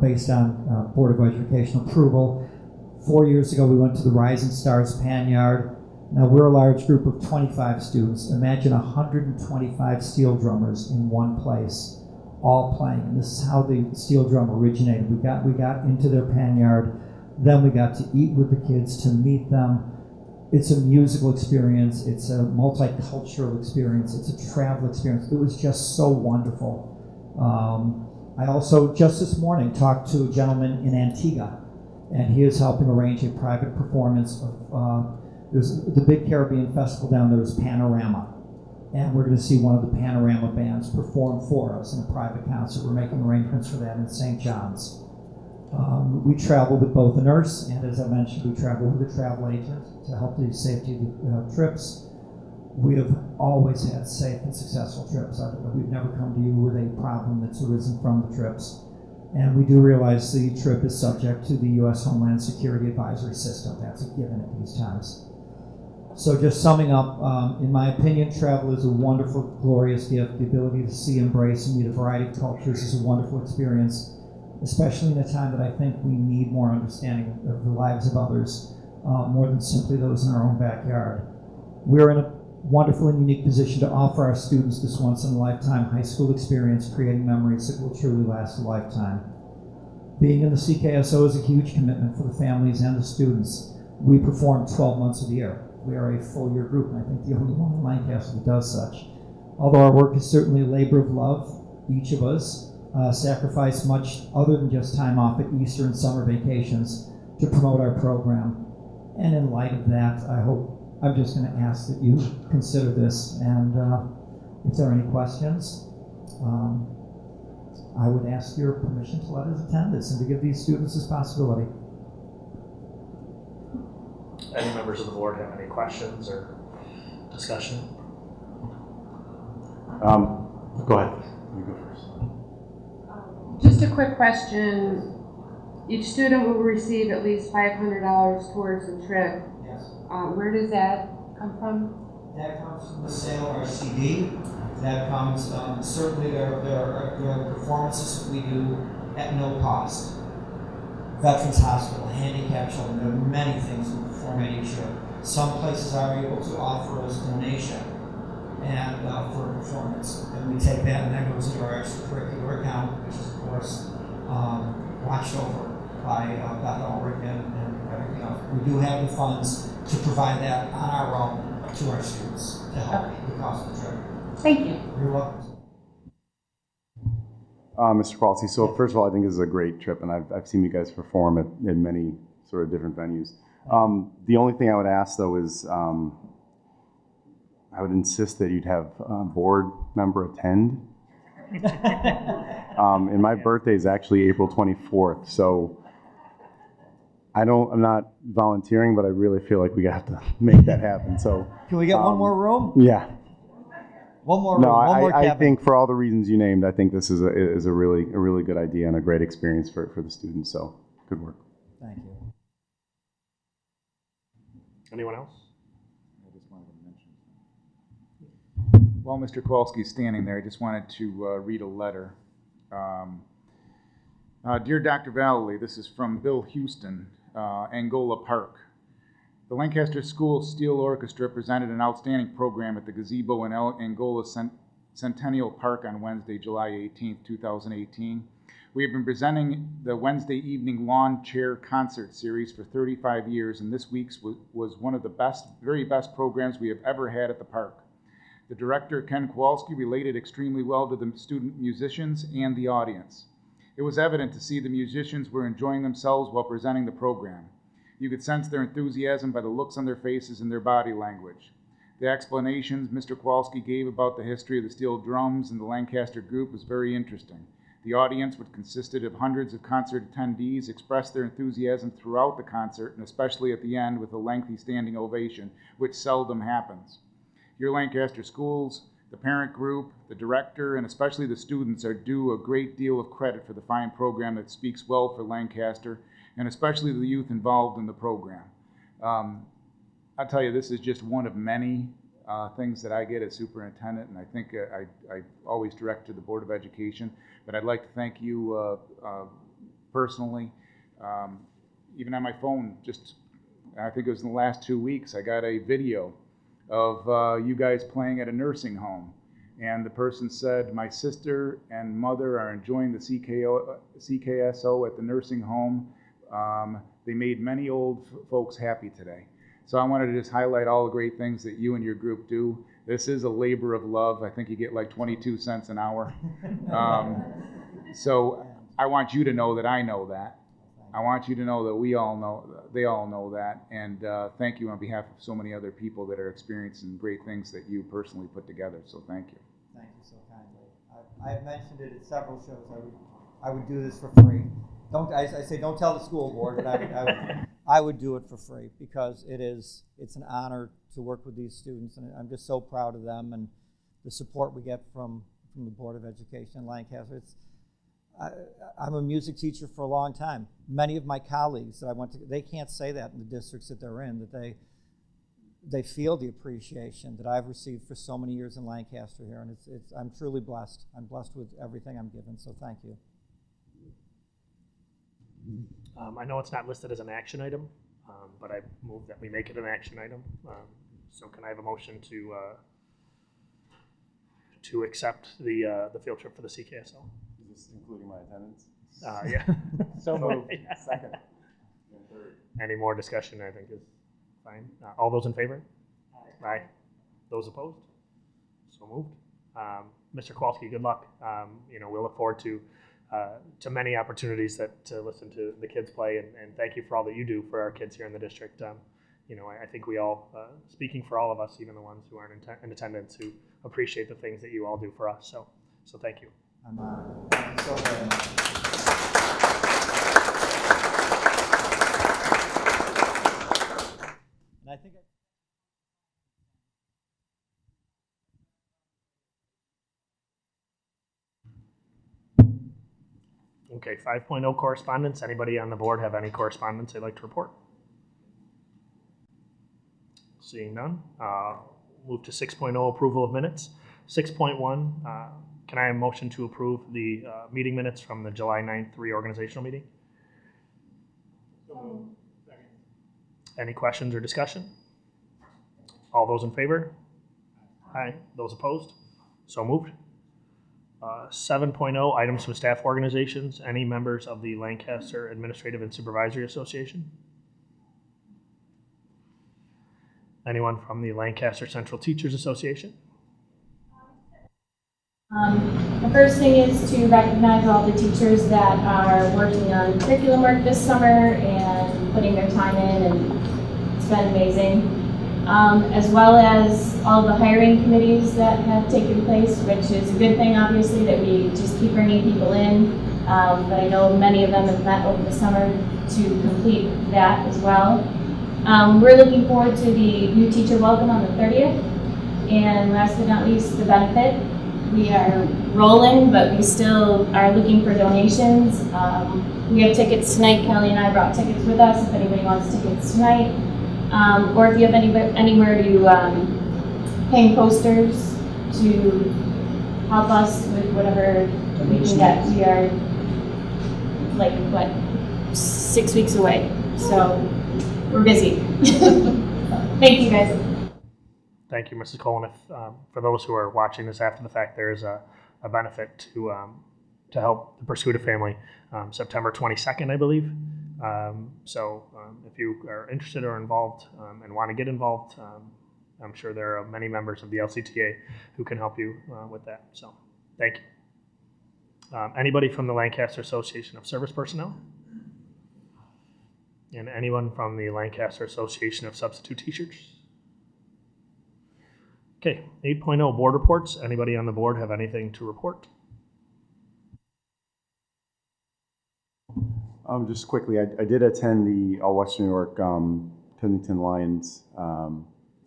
based on Board of Education approval. 4 years ago, we went to the Rising Stars Panyard. Now, we're a large group of 25 students. Imagine 125 steel drummers in one place, all playing. And this is how the steel drum originated. We got into their panyard, then we got to eat with the kids, to meet them. It's a musical experience. It's a multicultural experience. It's a travel experience. It was just so wonderful. I also, just this morning, talked to a gentleman in Antigua, and he is helping arrange a private performance of, there's the big Caribbean festival down there is Panorama, and we're going to see one of the Panorama bands perform for us in a private concert. We're making arrangements for that in St. John's. We travel with both a nurse and, as I mentioned, we travel with a travel agent to help the safety of the trips. We have always had safe and successful trips. We've never come to you with a problem that's arisen from the trips. And we do realize the trip is subject to the U.S. Homeland Security Advisory System. That's a given at these times. So just summing up, in my opinion, travel is a wonderful, glorious gift. The ability to see, embrace, and meet a variety of cultures is a wonderful experience, especially in a time that I think we need more understanding of the lives of others, more than simply those in our own backyard. We're in a wonderful and unique position to offer our students this once-in-a-lifetime high school experience, creating memories that will truly last a lifetime. Being in the CKSO is a huge commitment for the families and the students. We perform 12 months of the year. We are a full-year group, and I think the only one in Lancaster that does such. Although our work is certainly a labor of love, each of us sacrifice much other than just time off at Easter and summer vacations to promote our program. And in light of that, I'm just going to ask that you consider this, and if there are any questions, I would ask your permission to let us attend this and to give these students this possibility. Any members of the board have any questions or discussion? Go ahead. You go first. Just a quick question. Each student will receive at least $500 towards the trip. Yes. Where does that come from? That comes from the sale of our CD. That comes, certainly there are performances that we do at no cost. Veterans Hospital, handicapped children, there are many things we perform at each year. Some places are able to offer us donation and for a performance, and we take that and that goes into our extracurricular account, which is of course watched over by Beth Ulrich and everything else. We do have the funds to provide that on our own to our students to help the cost of the trip. Thank you. You're welcome. Mr. Kowalski, so first of all, I think this is a great trip, and I've seen you guys perform in many sort of different venues. The only thing I would ask, though, is I would insist that you'd have a board member attend. And my birthday is actually April 24th, so I'm not volunteering, but I really feel like we have to make that happen. So Can we get one more room? Yeah. One more room, No, one more I cabin. think for all the reasons you named, I think this is a really good idea and a great experience for the students. So good work. Thank you. Anyone else? I just wanted to mention. While Mr. Kowalski's standing there, I just wanted to read a letter. Dear Dr. Vallely, this is from Bill Houston, Angola Park. The Lancaster School Steel Orchestra presented an outstanding program at the gazebo in Angola Centennial Park on Wednesday, July 18, 2018. We have been presenting the Wednesday evening lawn chair concert series for 35 years, and this week's was one of the very best programs we have ever had at the park. The director, Ken Kowalski, related extremely well to the student musicians and the audience. It was evident to see the musicians were enjoying themselves while presenting the program. You could sense their enthusiasm by the looks on their faces and their body language. The explanations Mr. Kowalski gave about the history of the steel drums and the Lancaster group was very interesting. The audience, which consisted of hundreds of concert attendees, expressed their enthusiasm throughout the concert, and especially at the end with a lengthy standing ovation, which seldom happens. Your Lancaster schools, the parent group, the director, and especially the students are due a great deal of credit for the fine program that speaks well for Lancaster, and especially the youth involved in the program. I'll tell you, this is just one of many things that I get as superintendent, and I think I always direct to the Board of Education, but I'd like to thank you personally. Even on my phone, I think it was in the last 2 weeks, I got a video of you guys playing at a nursing home. And the person said, my sister and mother are enjoying the CKSO at the nursing home. They made many old folks happy today. So I wanted to just highlight all the great things that you and your group do. This is a labor of love. I think you get like 22 cents an hour. So I want you to know that I know that. I want you to know that they all know that. And thank you on behalf of so many other people that are experiencing great things that you personally put together. So thank you. Thank you so kindly. I've mentioned it at several shows. I would do this for free. I say don't tell the school board, but I would do it for free because it's an honor to work with these students, and I'm just so proud of them and the support we get from the Board of Education in Lancaster. I'm a music teacher for a long time. Many of my colleagues that I went to, they can't say that in the districts that they're in, that they feel the appreciation that I've received for so many years in Lancaster here, and I'm truly blessed. I'm blessed with everything I'm given, so thank you. I know it's not listed as an action item, but I move that we make it an action item. So can I have a motion to accept the field trip for the CKSL? Is this including my attendance? Yeah. So moved. Second. And third. Any more discussion, I think, is fine. All those in favor? Aye. Those opposed? So moved. Mr. Kowalski, good luck. We'll look forward to many opportunities to listen to the kids play, and thank you for all that you do for our kids here in the district. I think we all, speaking for all of us, even the ones who aren't in attendance, who appreciate the things that you all do for us. So thank you. I'm honored. Thank you so very much. And I think Okay, 5.0 correspondence. Anybody on the board have any correspondence they'd like to report? Seeing none. Move to 6.0 approval of minutes. 6.1, can I have a motion to approve the meeting minutes from the July 9th reorganizational meeting? Any questions or discussion? All those in favor? Aye. Those opposed? So moved. 7.0, items from staff organizations. Any members of the Lancaster Administrative and Supervisory Association? Anyone from the Lancaster Central Teachers Association? The first thing is to recognize all the teachers that are working on curriculum work this summer and putting their time in, and it's been amazing. As well as all the hiring committees that have taken place, which is a good thing, obviously, that we just keep bringing people in. But I know many of them have met over the summer to complete that as well. We're looking forward to the new teacher welcome on the 30th. And last but not least, the benefit. We are rolling, but we still are looking for donations. We have tickets tonight. Kelly and I brought tickets with us if anybody wants tickets tonight. Or if you have anywhere to hang posters to help us with whatever we can get. We are 6 weeks away, so we're busy. Thank you, guys. Thank you, Mrs. Cohen. For those who are watching this after the fact, there is a benefit to help the Pursuta family, September 22nd, I believe. If you are interested or involved and want to get involved, I'm sure there are many members of the LCTA who can help you with that. So thank you. Anybody from the Lancaster Association of Service Personnel? And anyone from the Lancaster Association of Substitute Teachers? Okay, 8.0 board reports. Anybody on the board have anything to report? Just quickly, I did attend the All-Western New York Kensington Lions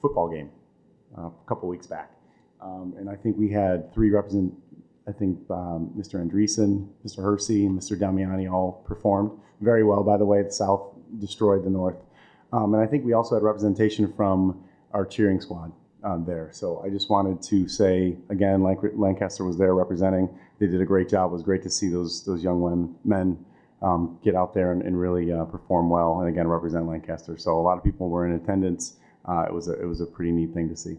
football game a couple weeks back. And I think we had three Mr. Andreessen, Mr. Hersey, and Mr. Damiani all performed very well, by the way. The South destroyed the North. And I think we also had representation from our cheering squad there. So I just wanted to say, again, Lancaster was there representing. They did a great job. It was great to see those young men get out there and really perform well, and again represent Lancaster. So a lot of people were in attendance. It was a pretty neat thing to see.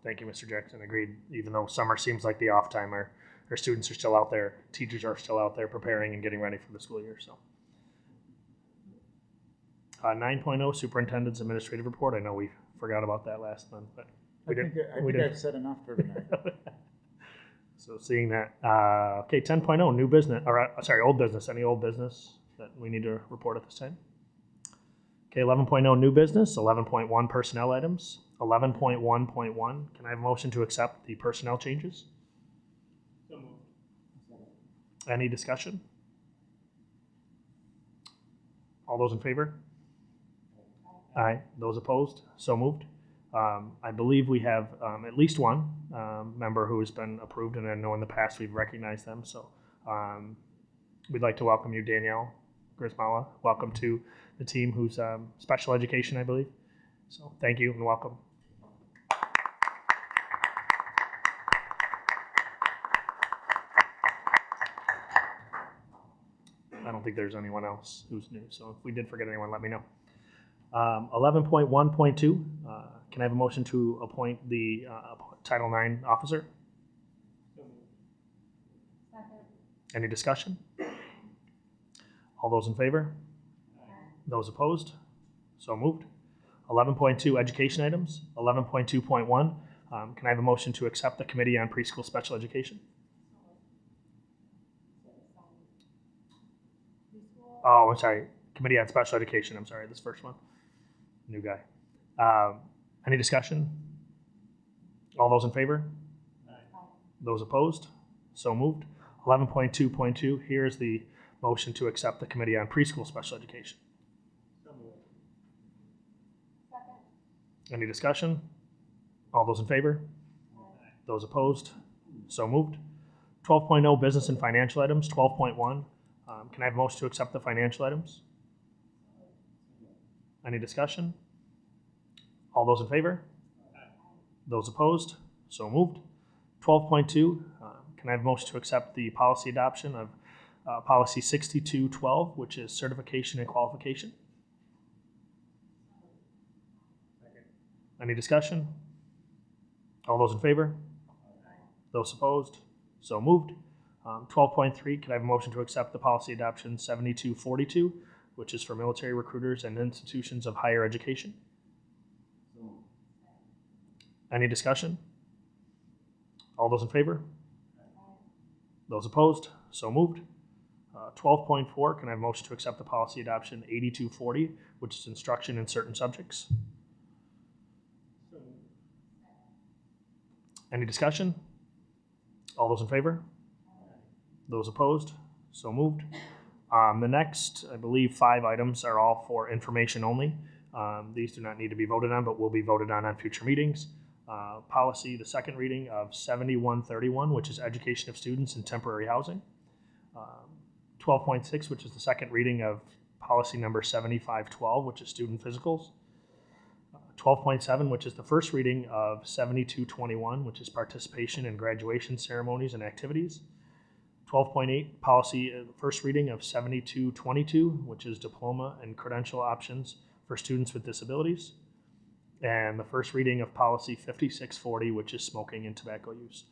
Thank you, Mr. Jackson. Agreed. Even though summer seems like the off time, our students are still out there. Teachers are still out there preparing and getting ready for the school year. So 9.0 Superintendent's Administrative Report. I know we forgot about that last month, but I think I've said enough for tonight. So seeing that, okay, 10.0 new business, old business. Any old business that we need to report at this time? Okay, 11.0 new business, 11.1 personnel items, 11.1.1. Can I have a motion to accept the personnel changes? Any discussion? All those in favor? Aye. Those opposed? So moved. I believe we have at least one member who has been approved, and I know in the past we've recognized them. So we'd like to welcome you, Danielle Grismala. Welcome to the team who's special education, I believe. So thank you and welcome. I don't think there's anyone else who's new, so if we did forget anyone, let me know. 11.1.2, can I have a motion to appoint the Title IX officer? Second. Any discussion? All those in favor? Those opposed? So moved. 11.2, education items. 11.2.1, can I have a motion to accept the Committee on Preschool Special Education? Oh, I'm sorry. Committee on Special Education. I'm sorry, this first one. New guy. Any discussion? All those in favor? Those opposed? So moved. 11.2.2, here's the motion to accept the Committee on Preschool Special Education. Second. Any discussion? All those in favor? Those opposed? So moved. 12.0, business and financial items. 12.1, can I have a motion to accept the financial items? Any discussion? All those in favor? Those opposed? So moved. 12.2, can I have a motion to accept the policy adoption of policy 6212, which is certification and qualification? Any discussion? All those in favor? Those opposed? So moved. 12.3, can I have a motion to accept the policy adoption 7242, which is for military recruiters and institutions of higher education? Any discussion? All those in favor? Those opposed? So moved. 12.4, can I have a motion to accept the policy adoption 8240, which is instruction in certain subjects? Any discussion? All those in favor? Those opposed? So moved. The next, I believe, 5 items are all for information only. These do not need to be voted on, but will be voted on future meetings. Policy, the second reading of 7131, which is education of students in temporary housing. 12.6, which is the second reading of policy number 7512, which is student physicals. 12.7, which is the first reading of 7221, which is participation in graduation ceremonies and activities. 12.8, policy, first reading of 7222, which is diploma and credential options for students with disabilities. And the first reading of policy 5640, which is smoking and tobacco use.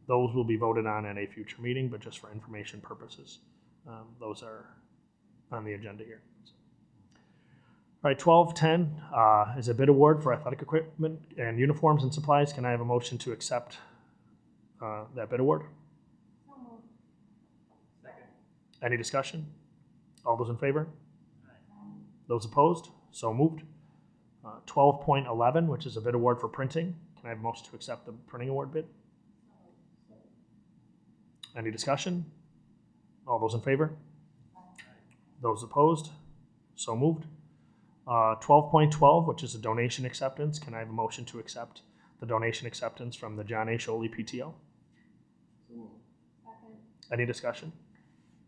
Those will be voted on at a future meeting, but just for information purposes. Those are on the agenda here. All right, 12.10 is a bid award for athletic equipment and uniforms and supplies. Can I have a motion to accept that bid award? Any discussion? All those in favor? Those opposed? So moved. 12.11, which is a bid award for printing. Can I have a motion to accept the printing award bid? Any discussion? All those in favor? Those opposed? So moved. 12.12, which is a donation acceptance. Can I have a motion to accept the donation acceptance from the John A. Sholey PTO? Any discussion?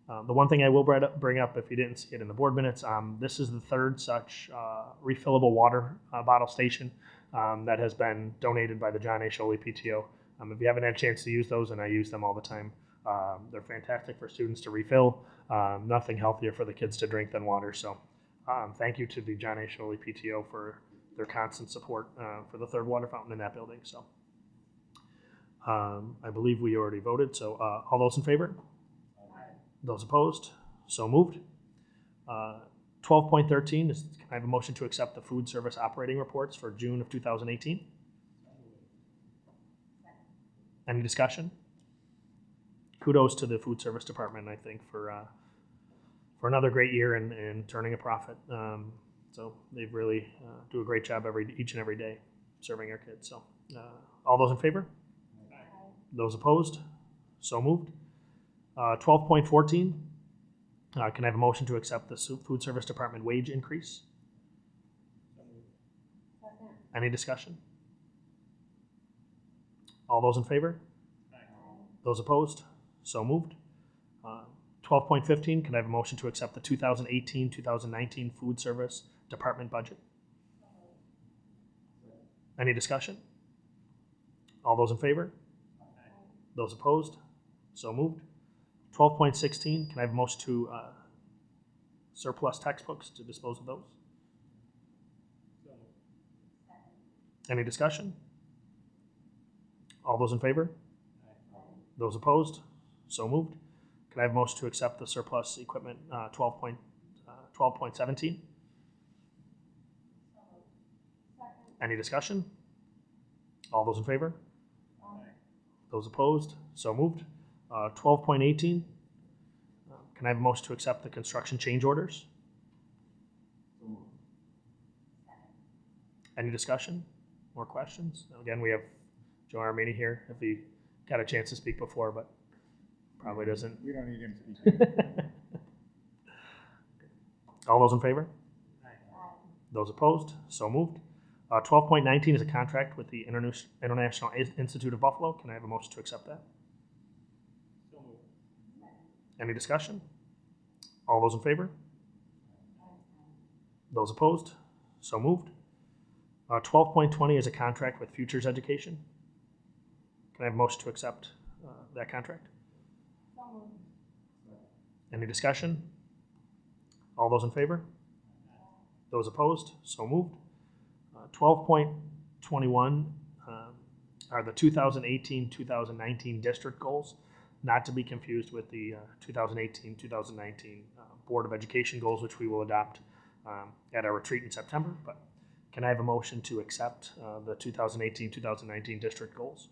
The one thing I will bring up, if you didn't see it in the board minutes, this is the third such refillable water bottle station that has been donated by the John A. Sholey PTO. If you haven't had a chance to use those, and I use them all the time, they're fantastic for students to refill. Nothing healthier for the kids to drink than water. So thank you to the John A. Sholey PTO for their constant support for the third water fountain in that building. So I believe we already voted. So all those in favor? Those opposed? So moved. 12.13 is, can I have a motion to accept the food service operating reports for June of 2018? Any discussion? Kudos to the food service department, I think, for another great year in turning a profit. So they really do a great job each and every day serving our kids. So all those in favor? Those opposed? So moved. 12.14, can I have a motion to accept the food service department wage increase? Any discussion? All those in favor? Those opposed? So moved. 12.15, can I have a motion to accept the 2018-2019 food service department budget? Any discussion? All those in favor? Those opposed? So moved. 12.16, can I have a motion to surplus textbooks to dispose of those? Any discussion? All those in favor? Those opposed? So moved. Can I have a motion to accept the surplus equipment 12.17? Any discussion? All those in favor? Those opposed? So moved. 12.18. Can I have a motion to accept the construction change orders? Any discussion? More questions? Again, we have Joe Armini here, if he got a chance to speak before, but probably doesn't. We don't need him speaking. All those in favor? Those opposed? So moved. 12.19 is a contract with the International Institute of Buffalo. Can I have a motion to accept that? Any discussion? All those in favor? Those opposed? So moved. 12.20 is a contract with Futures Education. Can I have a motion to accept that contract? Any discussion? All those in favor? Those opposed? So moved. 12.21 are the 2018-2019 district goals, not to be confused with the 2018-2019 Board of Education goals, which we will adopt at our retreat in September. But can I have a motion to accept the 2018-2019 district goals?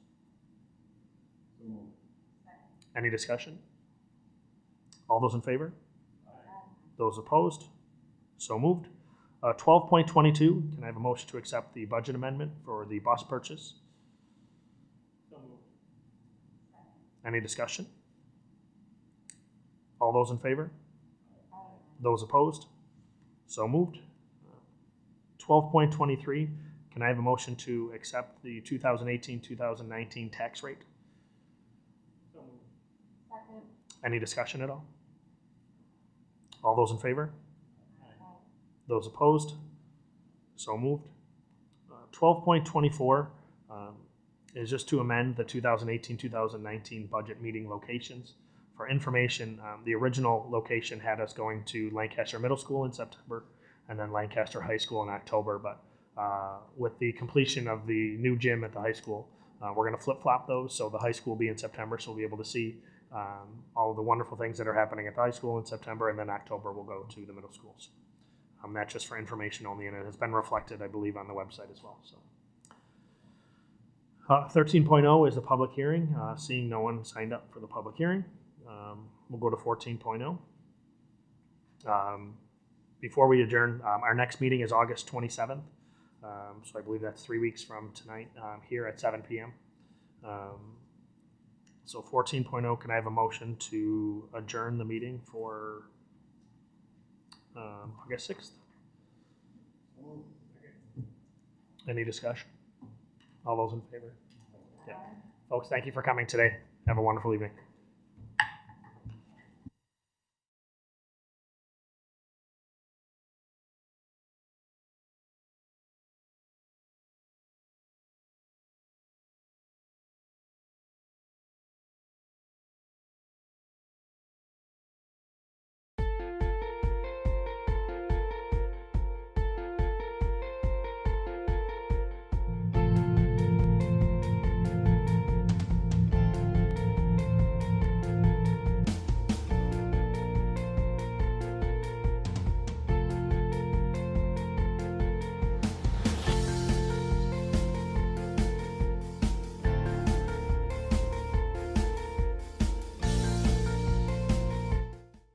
Any discussion? All those in favor? Those opposed? So moved. 12.22, can I have a motion to accept the budget amendment for the bus purchase? Any discussion? All those in favor? Those opposed? So moved. 12.23, can I have a motion to accept the 2018-2019 tax rate? Any discussion at all? All those in favor? Those opposed? So moved. 12.24 is just to amend the 2018-2019 budget meeting locations. For information, the original location had us going to Lancaster Middle School in September and then Lancaster High School in October, but with the completion of the new gym at the high school, we're going to flip-flop those, so the high school will be in September, so we'll be able to see all of the wonderful things that are happening at the high school in September, and then October we'll go to the middle schools. That's just for information only, and it has been reflected, I believe, on the website as well. So, 13.0 is the public hearing. Seeing no one signed up for the public hearing, we'll go to 14.0. Before we adjourn, our next meeting is August 27th, so I believe that's 3 weeks from tonight here at 7 p.m. So 14.0, can I have a motion to adjourn the meeting for August 6th? Any discussion? All those in favor? Yeah. Folks, thank you for coming today. Have a wonderful evening.